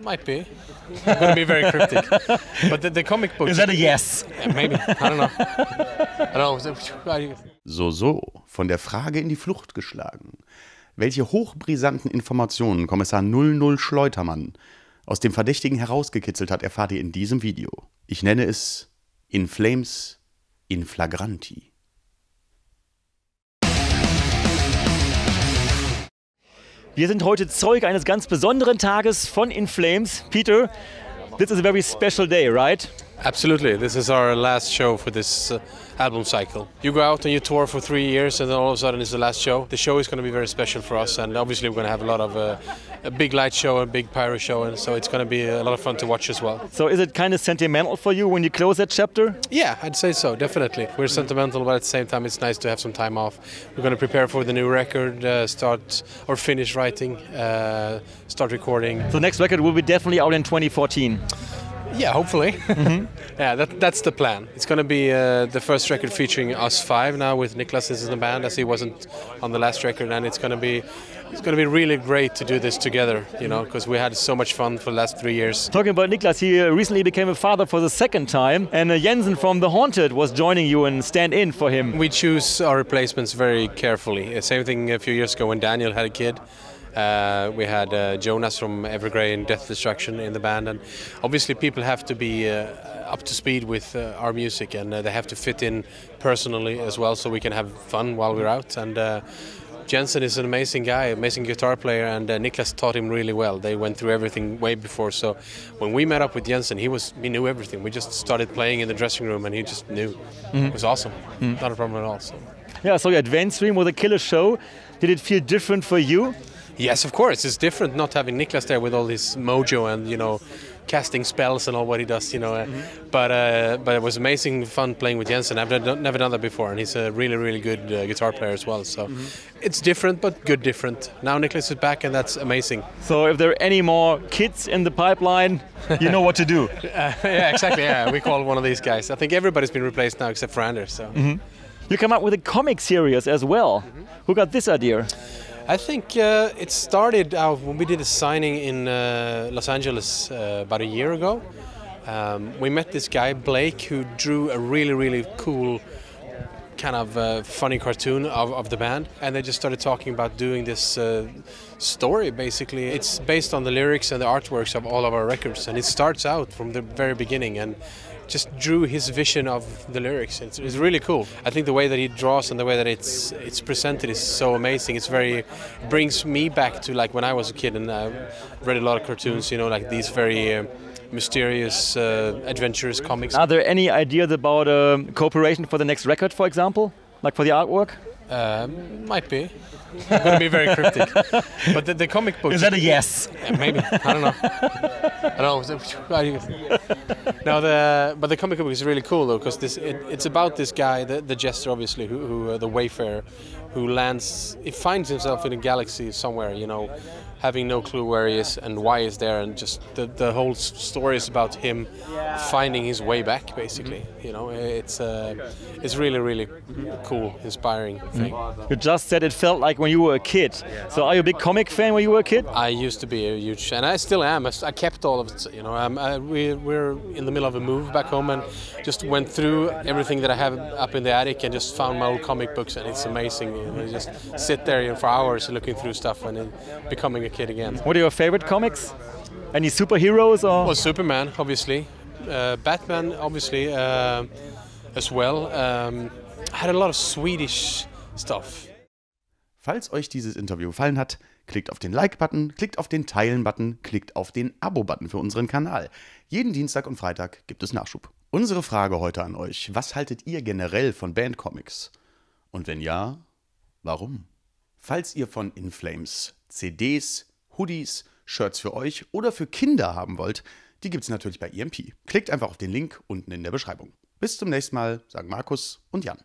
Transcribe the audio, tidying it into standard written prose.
Might be. I'm going to be very cryptic. But the comic book... Is that a yes? Yeah, maybe. I don't know. I don't know. So, von der Frage in die Flucht geschlagen. Welche hochbrisanten Informationen Kommissar 00 Schleutermann aus dem Verdächtigen herausgekitzelt hat, erfahrt ihr in diesem Video. Ich nenne es In Flames in Flagranti. Wir sind heute Zeuge eines ganz besonderen Tages von In Flames. Peter, this is a very special day, right? Absolutely. This is our last show for this album cycle. You go out and you tour for 3 years and then all of a sudden it's the last show. The show is going to be very special for us and obviously we're going to have a lot of a big light show, a big pyro show, and so it's going to be a lot of fun to watch as well. So is it kind of sentimental for you when you close that chapter? Yeah, I'd say so, definitely. We're sentimental, but at the same time it's nice to have some time off. We're going to prepare for the new record, start or finish writing, start recording. So the next record will be definitely out in 2014. Yeah, hopefully. Yeah, that's the plan. It's going to be the first record featuring us 5 now with Niklas in the band, as he wasn't on the last record, and it's going to be really great to do this together, you know, because we had so much fun for the last 3 years. Talking about Niklas, he recently became a father for the second time, and Jensen from The Haunted was joining you and stand in for him. We choose our replacements very carefully. Same thing a few years ago when Daniel had a kid. We had Jonas from Evergrey and Death Destruction in the band, and obviously people have to be up to speed with our music, and they have to fit in personally as well, so we can have fun while we're out. And Jensen is an amazing guy, amazing guitar player, and Niklas taught him really well. They went through everything way before, so when we met up with Jensen, he knew everything. We just started playing in the dressing room, and he just knew. It was awesome, not a problem at all. So. Yeah, so your Advance Stream was a killer show. Did it feel different for you? Yes, of course. It's different not having Niklas there with all his mojo and, you know, casting spells and all what he does, you know. But it was amazing fun playing with Jensen. I've never done that before, and he's a really, really good guitar player as well. So it's different, but good different. Now Niklas is back, and that's amazing. So if there are any more kids in the pipeline, you know what to do. Yeah, exactly. Yeah, we call one of these guys. I think everybody's been replaced now except for Anders. So. You come up with a comic series as well. Who got this idea? I think it started out when we did a signing in Los Angeles about a year ago. We met this guy, Blake, who drew a really, really cool kind of funny cartoon of the band. And they just started talking about doing this story, basically. It's based on the lyrics and the artworks of all of our records. And it starts out from the very beginning and just drew his vision of the lyrics. It's really cool. I think the way that he draws and the way that it's presented is so amazing. It brings me back to like when I was a kid and I read a lot of cartoons, you know, like these very mysterious, adventurous comics. Are there any ideas about cooperation for the next record, for example? Like for the artwork? Might be. I'm going to be very cryptic. But the comic book... Is that a yes? Yeah, maybe. I don't know. I don't know. No, but the comic book is really cool though, because it's about this guy, the Jester, obviously, who the Wayfarer, who he finds himself in a galaxy somewhere, you know, having no clue where he is and why he's there, and just the whole story is about him finding his way back, basically. You know, it's really, really cool, inspiring thing. You just said it felt like when you were a kid. So are you a big comic fan when you were a kid? I used to be a huge fan. I still am. I kept all of it. You know, we're in the middle of a move back home and just went through everything that I have up in the attic and just found my old comic books, and it's amazing. You know, just sit there for hours looking through stuff and then becoming a kid again. What are your favorite comics? Any superheroes or? Well, Superman, obviously. Batman, obviously, as well. I had a lot of Swedish stuff. Falls euch dieses Interview gefallen hat, klickt auf den Like-Button, klickt auf den Teilen-Button, klickt auf den Abo-Button für unseren Kanal. Jeden Dienstag und Freitag gibt es Nachschub. Unsere Frage heute an euch: Was haltet ihr generell von Bandcomics? Und wenn ja, warum? Falls ihr von In Flames CDs, Hoodies, Shirts für euch oder für Kinder haben wollt, die gibt es natürlich bei EMP. Klickt einfach auf den Link unten in der Beschreibung. Bis zum nächsten Mal, sagen Markus und Jan.